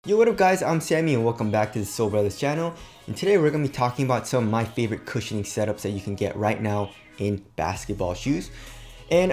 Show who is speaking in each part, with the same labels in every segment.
Speaker 1: Yo, what up guys, I'm Sammy and welcome back to the Soul Brothers channel. And today we're going to be talking about some of my favorite cushioning setups that you can get right now in basketball shoes. And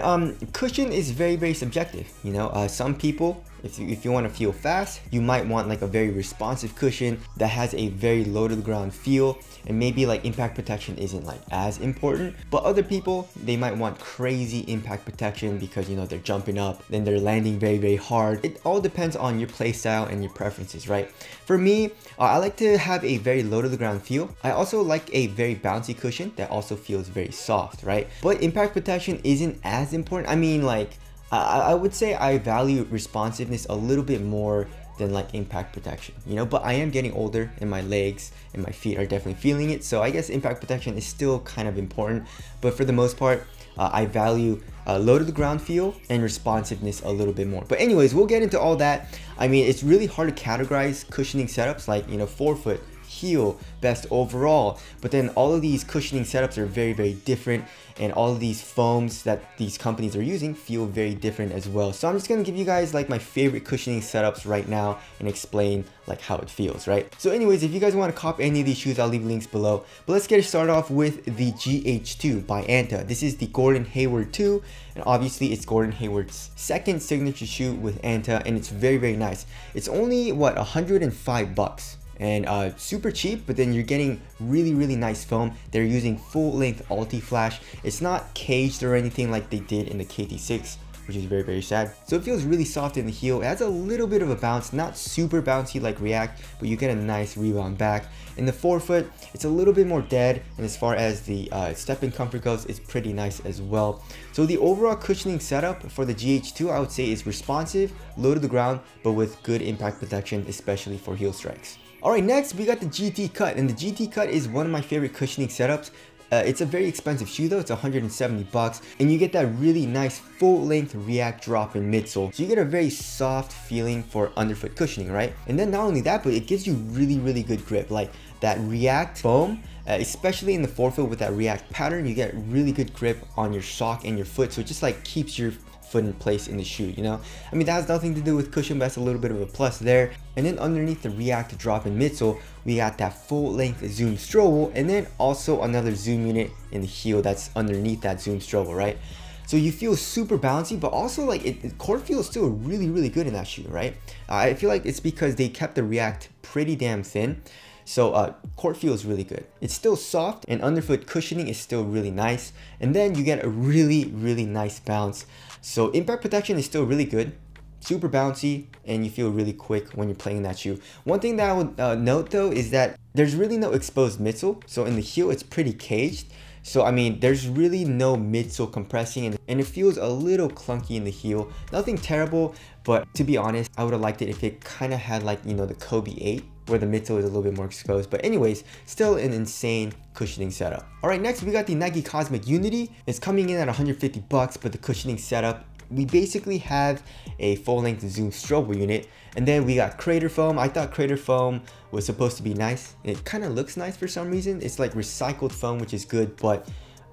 Speaker 1: cushion is very subjective, you know. Some people, if you want to feel fast, you might want like a very responsive cushion that has a very low to the ground feel, and maybe like impact protection isn't like as important. But other people, they might want crazy impact protection because, you know, they're jumping up, then they're landing very hard. It all depends on your play style and your preferences, right? For me, I like to have a very low to the ground feel. I also like a very bouncy cushion that also feels very soft, right? But impact protection isn't as important. I mean, like, I would say I value responsiveness a little bit more than like impact protection, you know. But I am getting older and my legs and my feet are definitely feeling it, so I guess impact protection is still kind of important. But for the most part, I value low to the ground feel and responsiveness a little bit more. But anyways, we'll get into all that. I mean, it's really hard to categorize cushioning setups, like, you know, forefoot, heel, best overall, but then all of these cushioning setups are very different, and all of these foams that these companies are using feel very different as well. So I'm just gonna give you guys like my favorite cushioning setups right now and explain like how it feels, right? So anyways, if you guys want to cop any of these shoes, I'll leave links below. But let's get started off with the GH2 by Anta. This is the Gordon Hayward 2, and obviously it's Gordon Hayward's second signature shoe with Anta, and it's very nice. It's only what, $105 and super cheap, but then you're getting really nice foam. They're using full length Ulti Flash. It's not caged or anything like they did in the KT6, which is very sad. So it feels really soft in the heel. It has a little bit of a bounce, not super bouncy like React, but you get a nice rebound back. In the forefoot, it's a little bit more dead, and as far as the step-in comfort goes, it's pretty nice as well. So the overall cushioning setup for the GH2, I would say, is responsive, low to the ground, but with good impact protection, especially for heel strikes. Alright, next we got the GT Cut, and the GT Cut is one of my favorite cushioning setups. It's a very expensive shoe though, it's $170, and you get that really nice full-length React drop-in midsole. So you get a very soft feeling for underfoot cushioning, right? And then not only that, but it gives you really good grip. Like that React foam, especially in the forefoot with that React pattern, you get really good grip on your sock and your foot, so it just like keeps your foot in place in the shoe, you know. I mean, that has nothing to do with cushion, but that's a little bit of a plus there. And then underneath the React drop-in midsole, we got that full-length Zoom Strobel, and then also another Zoom unit in the heel that's underneath that Zoom Strobel, right? So you feel super bouncy, but also like court feel is still really good in that shoe, right? I feel like it's because they kept the React pretty damn thin. So court feel is really good. It's still soft, and underfoot cushioning is still really nice. And then you get a really nice bounce. So impact protection is still really good, super bouncy, and you feel really quick when you're playing that shoe. One thing that I would note though is that there's really no exposed midsole. So in the heel, it's pretty caged. So I mean, there's really no midsole compressing, and it feels a little clunky in the heel. Nothing terrible, but to be honest, I would have liked it if it kind of had like, you know, the Kobe 8, where the midsole is a little bit more exposed. But anyways, still an insane cushioning setup. Alright, next we got the Nike Cosmic Unity. It's coming in at $150, but the cushioning setup, we basically have a full-length Zoom Strobel unit, and then we got Crater Foam. I thought Crater Foam was supposed to be nice. It kind of looks nice for some reason. It's like recycled foam, which is good, but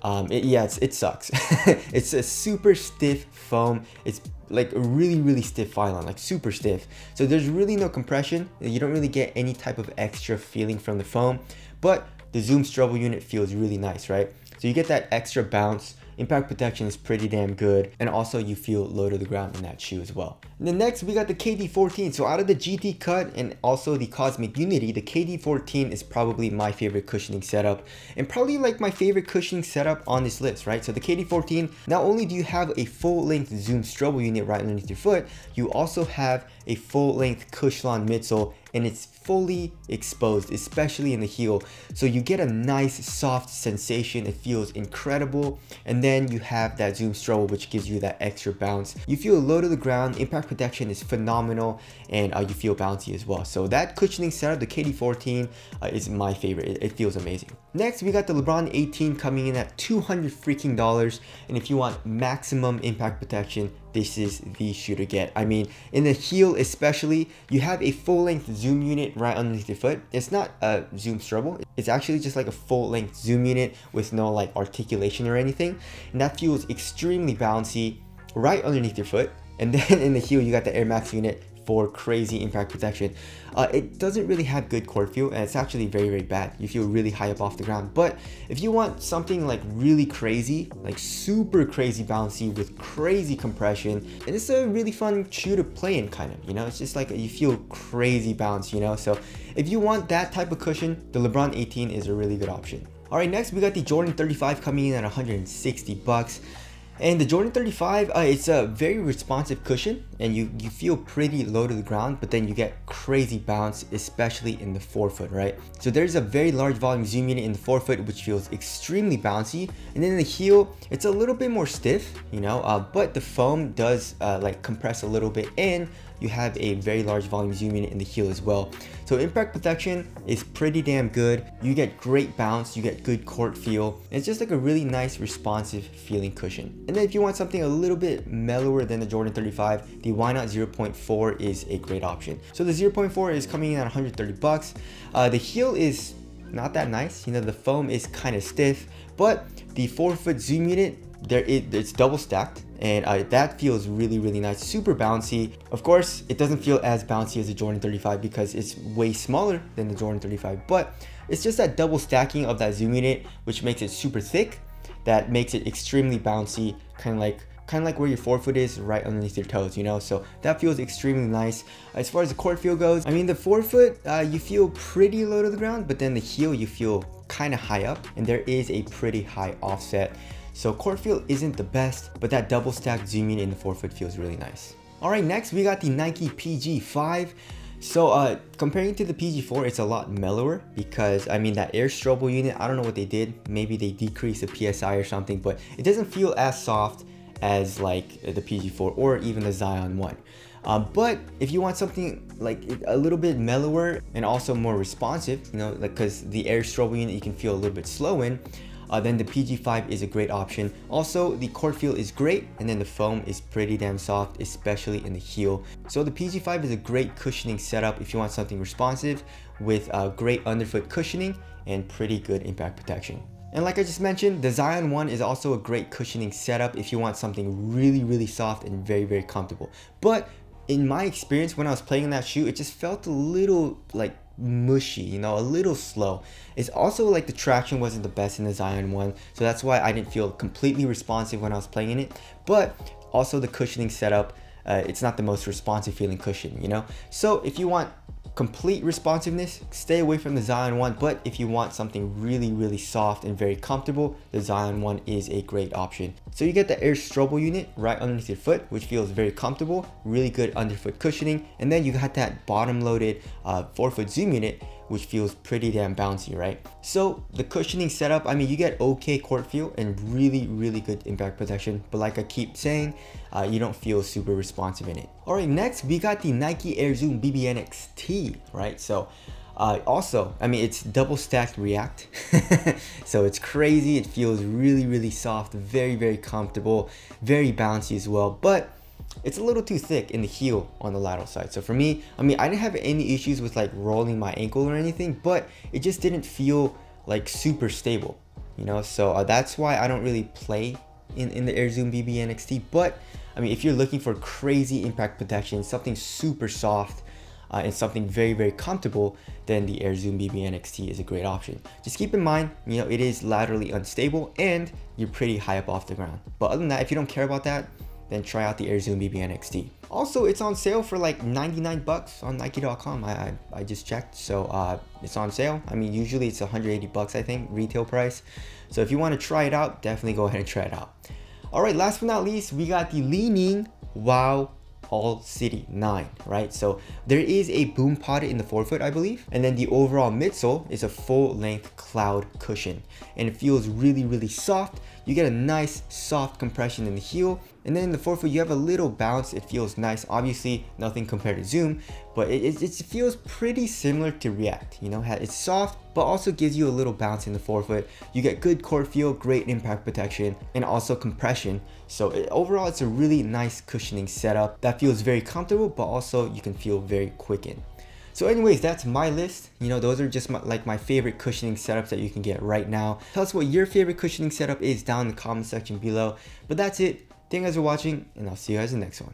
Speaker 1: it sucks. It's a super stiff foam. It's like a really stiff Phylon, like super stiff. So there's really no compression. You don't really get any type of extra feeling from the foam, but the Zoom Strobel unit feels really nice, right? So you get that extra bounce. Impact protection is pretty damn good, and also you feel low to the ground in that shoe as well. And then next we got the KD14. So out of the GT Cut and also the Cosmic Unity, the KD14 is probably my favorite cushioning setup, and probably like my favorite cushioning setup on this list, right? So the KD14, not only do you have a full-length Zoom Strobel unit right underneath your foot, you also have a full-length Cushlon midsole, and it's fully exposed, especially in the heel. So you get a nice soft sensation. It feels incredible. And then you have that Zoom Strobel, which gives you that extra bounce. You feel low to the ground. Impact protection is phenomenal, and you feel bouncy as well. So that cushioning setup, the KD14, is my favorite. It feels amazing. Next, we got the LeBron 18 coming in at $200 and if you want maximum impact protection, this is the shoe to get. I mean, in the heel especially, you have a full-length Zoom unit right underneath your foot. It's not a Zoom Strobel. It's actually just like a full-length Zoom unit with no like articulation or anything. And that feels extremely bouncy right underneath your foot. And then in the heel, you got the Air Max unit. for crazy impact protection. It doesn't really have good court feel, and it's actually very, very bad. You feel really high up off the ground. But if you want something like really crazy, like super crazy bouncy with crazy compression, and it's a really fun shoe to play in, kind of, you know, it's just like you feel crazy bounce, you know. So if you want that type of cushion, the LeBron 18 is a really good option. All right, next we got the Jordan 35 coming in at 160 bucks. And the Jordan 35, it's a very responsive cushion, and you feel pretty low to the ground, but then you get crazy bounce, especially in the forefoot, right? So there's a very large volume zoom unit in the forefoot, which feels extremely bouncy. And then in the heel, it's a little bit more stiff, you know, but the foam does like compress a little bit, and you have a very large volume zoom unit in the heel as well. So impact protection is pretty damn good. You get great bounce, you get good court feel. It's just like a really nice responsive feeling cushion. And then if you want something a little bit mellower than the Jordan 35, the Why Not 0.4 is a great option. So the 0.4 is coming in at 130 bucks. The heel is not that nice. You know, the foam is kind of stiff, but the forefoot zoom unit, it's double stacked, and that feels really, really nice, super bouncy. Of course, it doesn't feel as bouncy as the Jordan 35 because it's way smaller than the Jordan 35, but it's just that double stacking of that zoom unit which makes it super thick, that makes it extremely bouncy, kind of like where your forefoot is, right underneath your toes, you know. So that feels extremely nice. As far as the court feel goes, I mean, the forefoot, you feel pretty low to the ground, but then the heel, you feel kind of high up, and there is a pretty high offset. So court feel isn't the best, but that double stacked zoom unit in the forefoot feels really nice. All right, next we got the Nike PG5. So comparing to the PG4, it's a lot mellower because, I mean, that Air Strobel unit, I don't know what they did. Maybe they decreased the PSI or something, but it doesn't feel as soft as like the PG4 or even the Zion 1. But if you want something like a little bit mellower and also more responsive, you know, like because the Air Strobel unit you can feel a little bit slow in, then the PG5 is a great option. Also, the court feel is great, and then the foam is pretty damn soft, especially in the heel. So the PG5 is a great cushioning setup if you want something responsive with great underfoot cushioning and pretty good impact protection. And like I just mentioned, the Zion 1 is also a great cushioning setup if you want something really, really soft and very, very comfortable. But in my experience, when I was playing in that shoe, it just felt a little like mushy, you know, a little slow. It's also like the traction wasn't the best in the Zion 1, so that's why I didn't feel completely responsive when I was playing in it. But also the cushioning setup, it's not the most responsive feeling cushion, you know. So if you want complete responsiveness, stay away from the Zion 1, but if you want something really, really soft and very comfortable, the Zion 1 is a great option. So you get the Air Strobel unit right underneath your foot, which feels very comfortable, really good underfoot cushioning, and then you got that bottom loaded forefoot zoom unit, which feels pretty damn bouncy, right? So the cushioning setup, I mean, you get okay court feel and really, really good impact protection, but like I keep saying, you don't feel super responsive in it. All right, next we got the Nike Air Zoom BB NXT, right? So also, I mean, it's double stacked React, so it's crazy. It feels really, really soft, very, very comfortable, very bouncy as well, but it's a little too thick in the heel on the lateral side. So for me, I mean, I didn't have any issues with like rolling my ankle or anything, but it just didn't feel like super stable, you know. So that's why I don't really play in the Air Zoom BB NXT. But I mean, if you're looking for crazy impact protection, something super soft, and something very, very comfortable, then the Air Zoom BB NXT is a great option. Just keep in mind, you know, it is laterally unstable and you're pretty high up off the ground. But other than that, if you don't care about that, then try out the Air Zoom BB NXT. Also, it's on sale for like 99 bucks on Nike.com. I just checked, so it's on sale. I mean, usually it's 180 bucks, I think, retail price. So if you want to try it out, definitely go ahead and try it out. All right, last but not least, we got the Li-Ning Wow All City 9, right? So there is a boom pocket in the forefoot, I believe, and then the overall midsole is a full-length cloud cushion, and it feels really, really soft. You get a nice soft compression in the heel, and then in the forefoot you have a little bounce. It feels nice. Obviously nothing compared to Zoom, but it feels pretty similar to React, you know. It's soft but also gives you a little bounce in the forefoot. You get good core feel, great impact protection, and also compression. So overall it's a really nice cushioning setup that feels very comfortable, but also you can feel very quick in. So anyways, that's my list. You know, those are just my favorite cushioning setups that you can get right now. Tell us what your favorite cushioning setup is down in the comment section below. But that's it. Thank you guys for watching, and I'll see you guys in the next one.